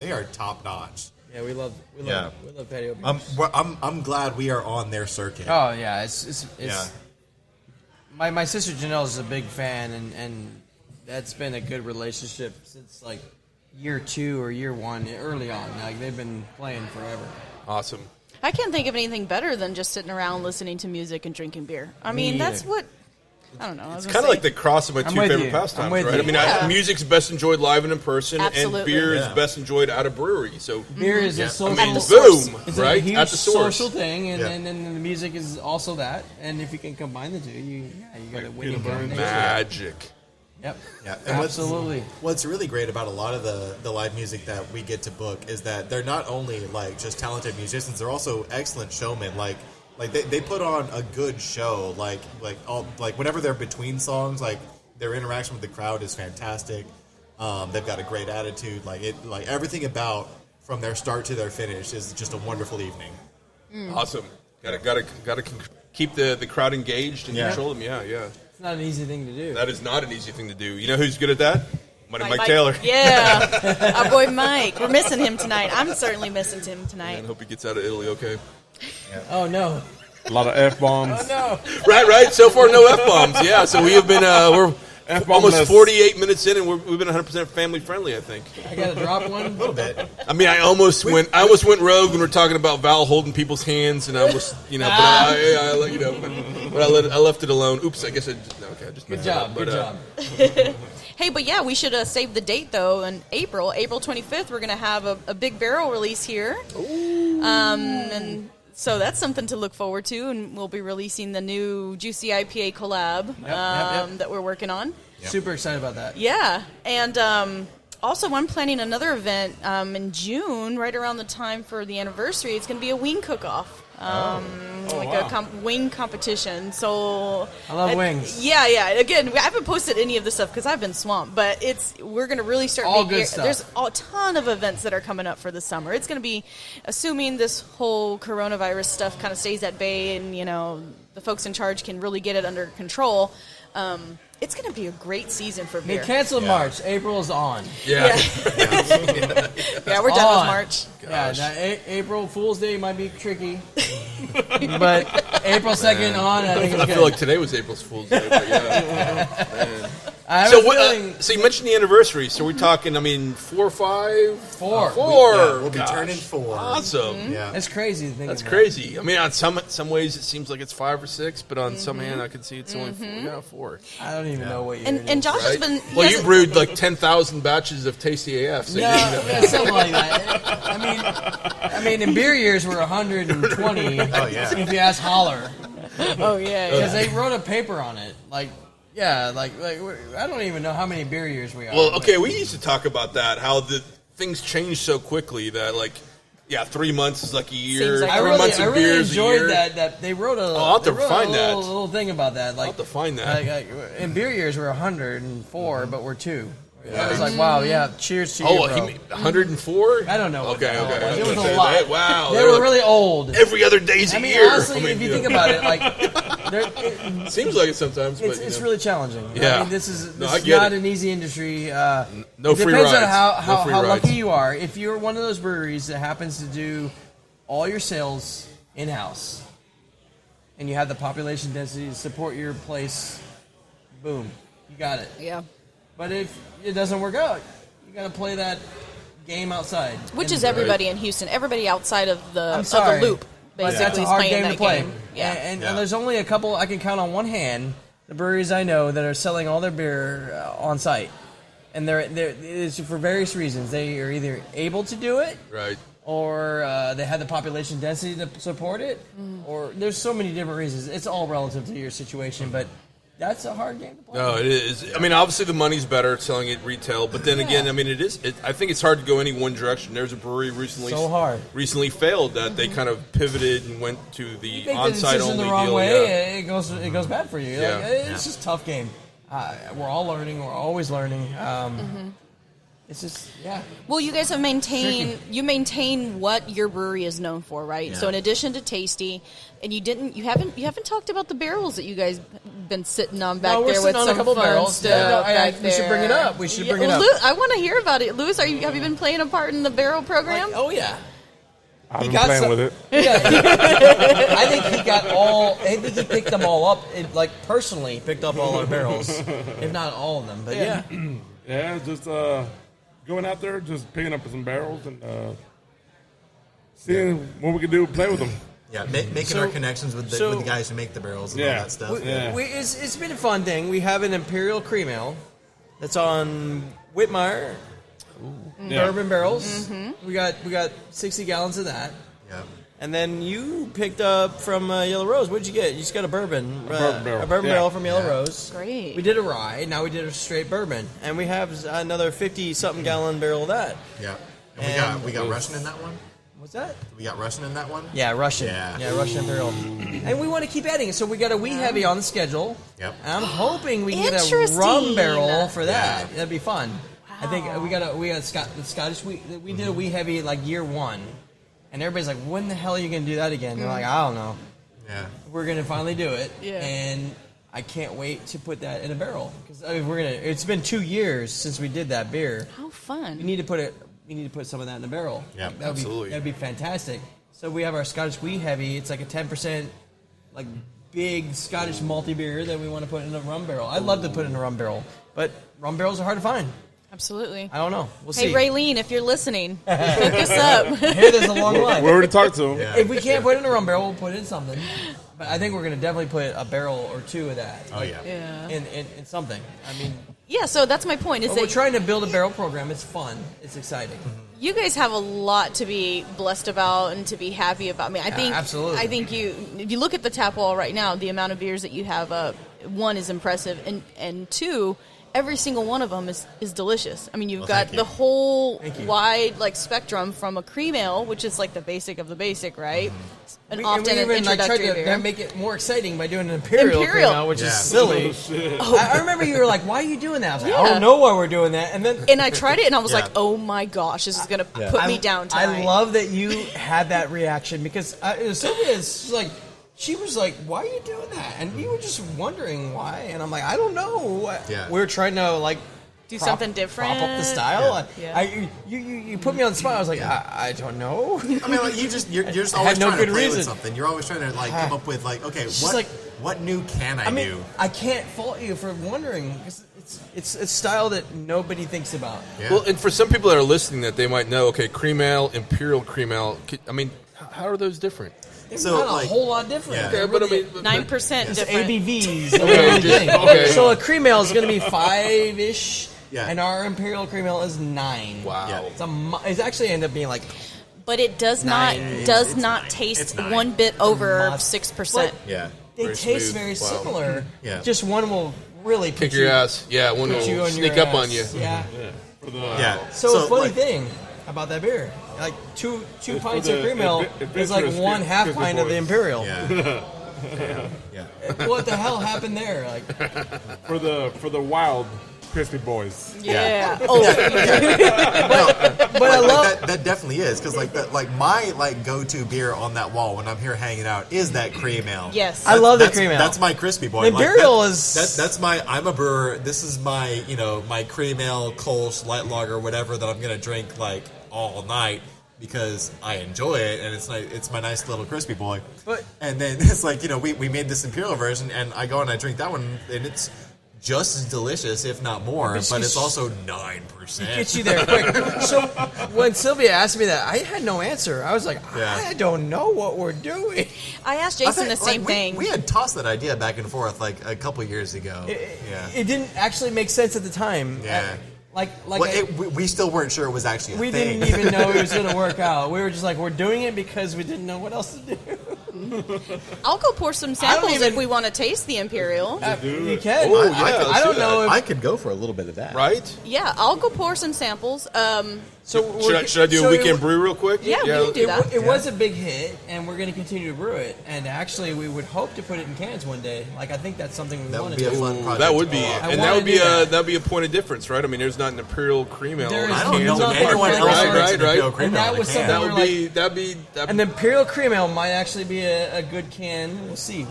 They are top notch. Yeah, we love patio beers. I'm glad we are on their circuit. Oh yeah, it's my sister Janelle is a big fan, and that's been a good relationship since like year 2 or year 1, early on. Like they've been playing forever. Awesome. I can't think of anything better than just sitting around listening to music and drinking beer. I mean, that's what. I don't know. It's kind of like the cross of my two favorite pastimes, right? I mean, music's best enjoyed live and in person, and beer is best enjoyed at a brewery. So beer is a social, it's right? A huge at the source. social thing, and then the music is also that. And if you can combine the two, you got a winning combination. Magic. Yep. Yeah. And absolutely. What's really great about a lot of the live music that we get to book is that they're not only like just talented musicians, they're also excellent showmen. Like they put on a good show. Like whenever they're between songs, like their interaction with the crowd is fantastic. They've got a great attitude. Like everything about from their start to their finish is just a wonderful evening. Awesome. Gotta keep the crowd engaged and control them. Yeah. It's not an easy thing to do. That is not an easy thing to do. You know who's good at that? Mike Taylor. Yeah, our boy Mike. We're missing him tonight. I'm certainly missing him tonight. I hope he gets out of Italy okay. Yeah. Oh no. A lot of F-bombs. Oh no. Right. So far, no F-bombs. Yeah, so we have been, we're almost 48 minutes in, and we've been 100% family friendly, I think. I got to drop one? A little bit. I mean, I almost went rogue when we were talking about Val holding people's hands, and I almost, but I left it alone. Oops, I guess I just Good job, good job. Hey, but yeah, we should save the date, though. In April 25th, we're going to have a big barrel release here. Ooh. And so that's something to look forward to, and we'll be releasing the new Juicy IPA collab that we're working on. Yep. Super excited about that. Yeah, and also I'm planning another event in June, right around the time for the anniversary. It's going to be a wing cook-off. A wing competition. So I love wings. Yeah. Again, I haven't posted any of this stuff because I've been swamped, but we're going to really start all good stuff. There's a ton of events that are coming up for the summer. It's going to be, assuming this whole coronavirus stuff kind of stays at bay and the folks in charge can really get it under control. It's going to be a great season for beer. They canceled March. April's on. Yeah. Yeah, we're done with March. Gosh. Yeah, April Fool's Day might be tricky. But April 2nd on, I think it's good. I feel like today was April Fool's Day, but man. So you mentioned the anniversary. So we're talking, 4 or 5? 4. We'll be turning 4. Awesome. Mm-hmm. Yeah. That's crazy to think That's about. crazy. On some ways it seems like it's 5 or 6, but on some hand I can see it's only 4. I don't even know what you're And Josh has been... Well, you brewed like 10,000 batches of Tasty AF. So something like that. I mean, in beer years we're 120. Oh, yeah. If you ask Holler. Oh, yeah. Because they wrote a paper on it. Like I don't even know how many beer years we are. Well, okay, we used to talk about that, how the things change so quickly that 3 months is like a year. Like 3 months of beer is a year. I really enjoyed that they wrote I'll have to find that. little thing about that. I'll have to find that. In beer years we're 104, but we're 2. Yeah. I was like, wow, cheers to you, bro. He made 104? I don't know. Okay. It was a lot. Wow. They were really old. Every other day's a year. Honestly, if you think about it, it seems like it sometimes. But, it's really challenging. Yeah. This is not an easy industry. No it free depends rides. on how rides. lucky you are. If you're one of those breweries that happens to do all your sales in-house, and you have the population density to support your place, boom, you got it. Yeah. But if it doesn't work out, you got to play that game outside. Which is everybody in Houston. Everybody outside of the loop, basically, that's a is hard playing game that to play. game. Yeah. And there's only a couple, I can count on one hand, the breweries I know that are selling all their beer on site. And it's for various reasons. They are either able to do it, right, or they have the population density to support it, or there's so many different reasons. It's all relative to your situation, but that's a hard game to play. No, it is. Obviously the money's better selling it retail, but then again, it is. I think it's hard to go any one direction. There's a brewery recently failed that they kind of pivoted and went to the on-site only the wrong deal. Way, it goes bad for you. Yeah. It's just a tough game. We're all learning. We're always learning. It's just, Well, you guys have maintain what your brewery is known for, right? Yeah. So in addition to Tasty, and you haven't talked about the barrels that you guys been sitting on back No, we're there with sitting on some a couple fun barrels. stuff Yeah, back we should bring it there. up. We should bring it up. I want to hear about it. Louis, have you been playing a part in the barrel program? Oh yeah. I've been playing with it. Yeah, I think he got all. I think he picked them all up. Like personally, picked up all our barrels, if not all of them. But yeah. Yeah, just going out there, just picking up some barrels and seeing what we can do, play with them. Yeah, making our connections with the guys who make the barrels and all that stuff. It's been a fun thing. We have an Imperial Cream Ale that's on Whitmire bourbon barrels. Mm-hmm. We got 60 gallons of that. Yeah. And then you picked up from Yellow Rose. What did you get? You just got a bourbon. A bourbon barrel from Yellow Rose. Great. We did a rye. Now we did a straight bourbon. And we have another 50-something gallon barrel of that. Yeah. And we got Russian in that one? What's that? We got Russian in that one? Yeah, Russian. Yeah, Russian Imperial. And we want to keep adding it. So we got a wee heavy on the schedule. Yep. And I'm hoping we can get a rum barrel for that. Yeah. That'd be fun. I think we got the Scottish. We did a wee heavy like year one, and everybody's like, "When the hell are you gonna do that again?" They're like, "I don't know." Yeah, we're gonna finally do it, yeah. And I can't wait to put that in a barrel because It's been 2 years since we did that beer. How fun! We need to put some of that in a barrel. Yeah, absolutely. That'd be fantastic. So we have our Scottish wee heavy. It's like a 10%, like big Scottish malty beer that we want to put in a rum barrel. I'd love to put in a rum barrel, but rum barrels are hard to find. Absolutely. I don't know. We'll see. Hey, Raylene, if you're listening, hook us up. Here, there's a long line. We already talked to him. Yeah. If we can't put it in a rum barrel, we'll put it in something. But I think we're going to definitely put a barrel or two of that. Oh, yeah. In something. I mean... Yeah, so that's my point. Is that we're trying to build a barrel program. It's fun. It's exciting. You guys have a lot to be blessed about and to be happy about. I mean, I think absolutely. I think if you look at the tap wall right now, the amount of beers that you have, one is impressive, and two, every single one of them is delicious. I mean, you've got the whole wide spectrum from a cream ale, which is like the basic of the basic, right? And often an introductory beer. Make it more exciting by doing an imperial cream ale, which is silly. I remember you were like, "Why are you doing that?" I was like, "I don't know why we're doing that." And I tried it, and I was like, "Oh my gosh, this is going to put me down tonight." I love that you had that reaction because Sylvia's like. She was like, "Why are you doing that?" And we were just wondering why. And I'm like, "I don't know." Yeah. We were trying to do something different, prop up the style. Yeah. You put me on the spot. I was like, I don't know. I mean, you're just always trying to play with something. You're always trying to come up with what new can I do? I can't fault you for wondering because it's a style that nobody thinks about. Yeah. Well, and for some people that are listening, that they might know, okay, cream ale, imperial cream ale. I mean, how are those different? It's not a whole lot different. Yeah. Okay, but I mean, 9% different. ABVs. Okay. So a cream ale is going to be 5-ish, Yeah. and our imperial cream ale is 9. Wow. Yeah. It's actually ended up being like. But it does not taste one bit over 6%. Yeah. They Very taste smooth. very Wow. similar. Yeah. Just one will really kick your ass. Yeah, one put you will on sneak your up on ass. you. Yeah. Yeah. So a funny thing about that beer, like two pints of cream ale is like one half pint of the imperial. Yeah. Yeah. What the hell happened there? Like For the wild crispy boys. Yeah. Oh. But I love that definitely is because my go-to beer on that wall when I'm here hanging out is that cream ale. Yes. I love the cream ale. That's my crispy boy. The imperial is that's my. I'm a brewer. This is my my cream ale, Kolsch, light lager, whatever that I'm gonna drink all night because I enjoy it and it's my nice little crispy boy. And then it's we made this imperial version and I go and I drink that one and it's just as delicious, if not more, but it's also 9%. It gets you there quick. So when Sylvia asked me that, I had no answer. I was like, I don't know what we're doing. I asked Jason the same thing. We had tossed that idea back and forth a couple years ago. It didn't actually make sense at the time. Yeah. We still weren't sure it was actually a thing. We didn't even know it was going to work out. We were just like, we're doing it because we didn't know what else to do. I'll go pour some samples if we want to taste the imperial. You can. Oh, yeah, I don't know if I could go for a little bit of that. Right? Yeah, I'll go pour some samples. Should I do a weekend brew real quick? Yeah, we can do that. It was a big hit, and we're going to continue to brew it. And actually, we would hope to put it in cans one day. I think that's something we want to do. That would be a fun project. That would be, and that would be a point of difference, right? I mean, there's not an imperial cream ale. There is I don't know nothing anyone else like who that. makes an imperial cream And ale that in a was can. something That'd be An imperial cream ale might actually be a good can. We'll see.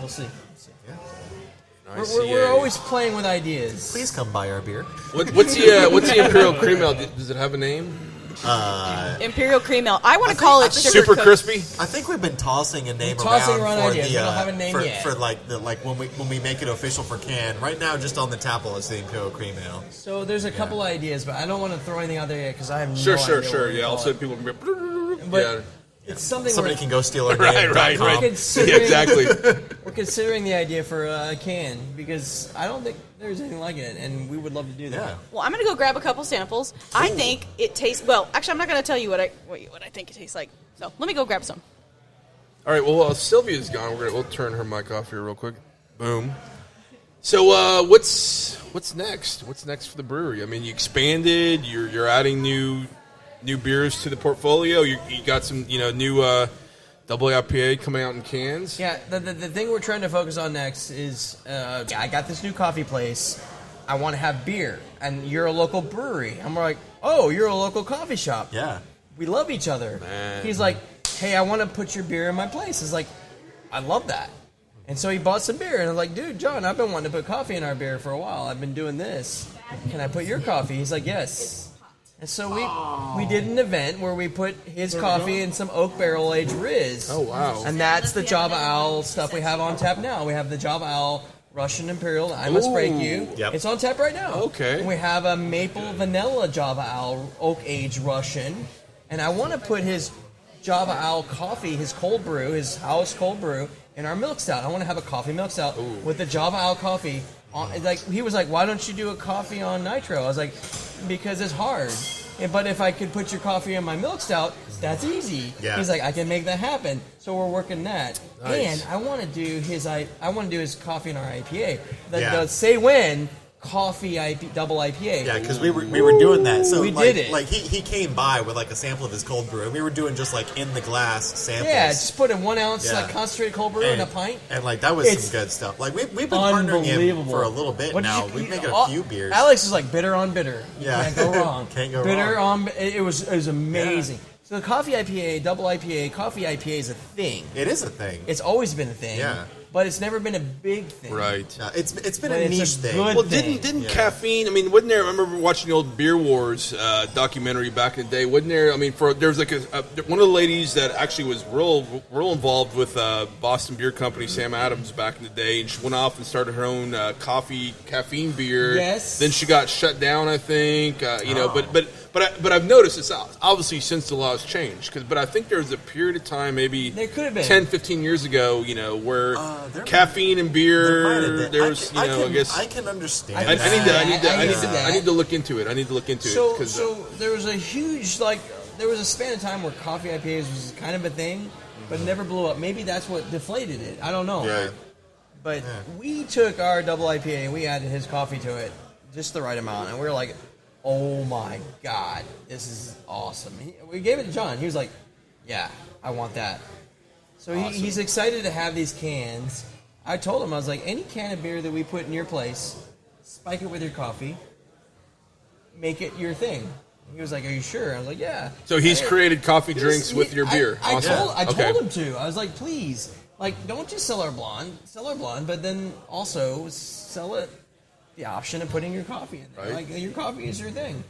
All We're always playing with ideas. Please come buy our beer. What's the Imperial Cream Ale? Does it have a name? Imperial Cream Ale. I want to call it Super Crispy. I think we've been tossing a name around for ideas. the We don't have a name yet. for when we make it official for can. Right now, just on the table, it's the Imperial Cream Ale. So there's a couple ideas, but I don't want to throw anything out there yet because I have no Sure. idea. Yeah, also people can be. But it's something Somebody where can go steal our name. Right. We're Yeah, considering, exactly. we're considering the idea for a can because I don't think there's anything like it, and we would love to do that. Yeah. Well, I'm going to go grab a couple samples. I think it tastes well. Actually, I'm not going to tell you what I think it tastes like. So let me go grab some. All right. Well, while Sylvia's gone, we'll turn her mic off here real quick. Boom. So what's next? What's next for the brewery? I mean, you expanded. You're adding new beers to the portfolio. You got some new double IPA coming out in cans. Yeah, the thing we're trying to focus on next is I got this new coffee place. I want to have beer, and you're a local brewery. I'm like, oh, you're a local coffee shop. Yeah. We love each other. Man. He's like, hey, I want to put your beer in my place. It's like, I love that. And so he bought some beer, and I'm like, dude, John, I've been wanting to put coffee in our beer for a while. I've been doing this. Can I put your coffee? He's like, yes. And so we did an event where we put his coffee in some oak barrel aged Riz. Oh, wow. And that's the Java Owl stuff we have on tap now. We have the Java Owl Russian Imperial. I must break you. Yep. It's on tap right now. Okay. And we have a maple vanilla Java Owl oak aged Russian. And I want to put his Java Owl coffee, his cold brew, his house cold brew, in our milk stout. I want to have a coffee milk stout with the Java Owl coffee. He was like, why don't you do a coffee on nitro? I was like, because it's hard. But if I could put your coffee in my milk stout, that's easy. Yeah. He's like, I can make that happen. So we're working that. Nice. And I want to do his coffee in our IPA. Yeah. The Say When coffee double IPA. Yeah, because we were doing that. So We did it. Like he came by with like a sample of his cold brew, and we were doing just like in the glass samples. Yeah, just put a 1 ounce Yeah. like concentrated cold brew in a pint. And like that was It's some good stuff. Like we've been partnering him Unbelievable. for a little bit What did now. you- We've made a few beers. Alex is like bitter on bitter. You Yeah. can't go wrong. Can't go bitter wrong. on. It was amazing. So the coffee IPA, double IPA, coffee IPA is a thing. It is a thing. It's always been a thing. Yeah. But it's never been a big thing. Right. It's been But a it's a niche thing. good- Well, thing. didn't Yeah. caffeine? I mean, wasn't there? I remember watching the old Beer Wars documentary back in the day. Wasn't there? I mean, there was like one of the ladies that actually was real involved with Boston Beer Company, Sam Adams, back in the day, and she went off and started her own caffeine beer. Yes. Then she got shut down, I think. But I've noticed it's obviously since the laws changed. But I think there was a period of time, maybe There could have been 10, 15 years ago, where there caffeine and There might beer. have been. There's, I guess I can understand. I that. I need to look into it. So, 'cause, so there was a huge there was a span of time where coffee IPAs was kind of a thing, but it never blew up. Maybe that's what deflated it. I don't know. Right. But we took our double IPA and we added his coffee to it, just the right amount, and we were like, "Oh my god, this is awesome!" We gave it to John. He was like, "Yeah, I want that." So he's excited to have these cans. I told him, I was like, "Any can of beer that we put in your place, spike it with your coffee, make it your thing." He was like, "Are you sure?" I was like, "Yeah." So he's created coffee drinks with your beer. I Awesome. told him to. I was like, please, don't just sell our blonde, but then also sell it the option of putting your coffee in there. Right. Your coffee is your thing,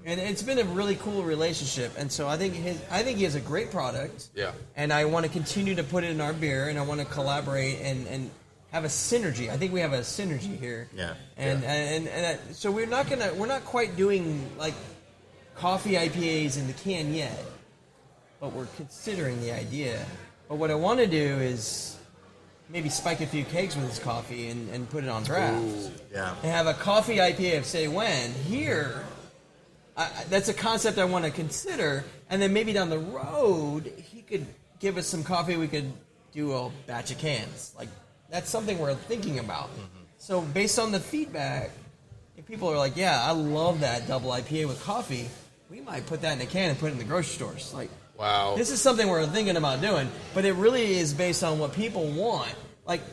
and it's been a really cool relationship. And so I think he has a great product. Yeah. And I want to continue to put it in our beer, and I want to collaborate and have a synergy. I think we have a synergy here. Yeah. And so we're not quite doing like coffee IPAs in the can yet, but we're considering the idea. But what I want to do is maybe spike a few kegs with his coffee and put it on draft. Ooh. Yeah. And have a coffee IPA of Say When here. That's a concept I want to consider. And then maybe down the road, he could give us some coffee. We could do a batch of cans. That's something we're thinking about. Mm-hmm. So based on the feedback, if people are like, yeah, I love that double IPA with coffee, we might put that in a can and put it in the grocery stores. Wow. This is something we're thinking about doing, but it really is based on what people want.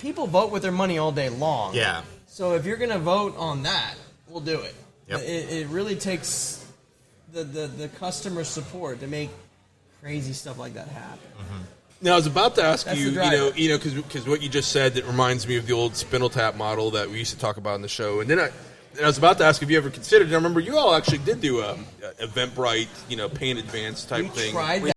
People vote with their money all day long. Yeah. So if you're going to vote on that, we'll do it. Yep. It really takes the customer support to make crazy stuff like that happen. Mm-hmm. Now, I was about to ask That's you, the driver. because what you just said, that reminds me of the old spindle tap model that we used to talk about on the show. And then I was about to ask if you ever considered, and I remember you all actually did do Eventbrite, Pay in Advance type thing. Tried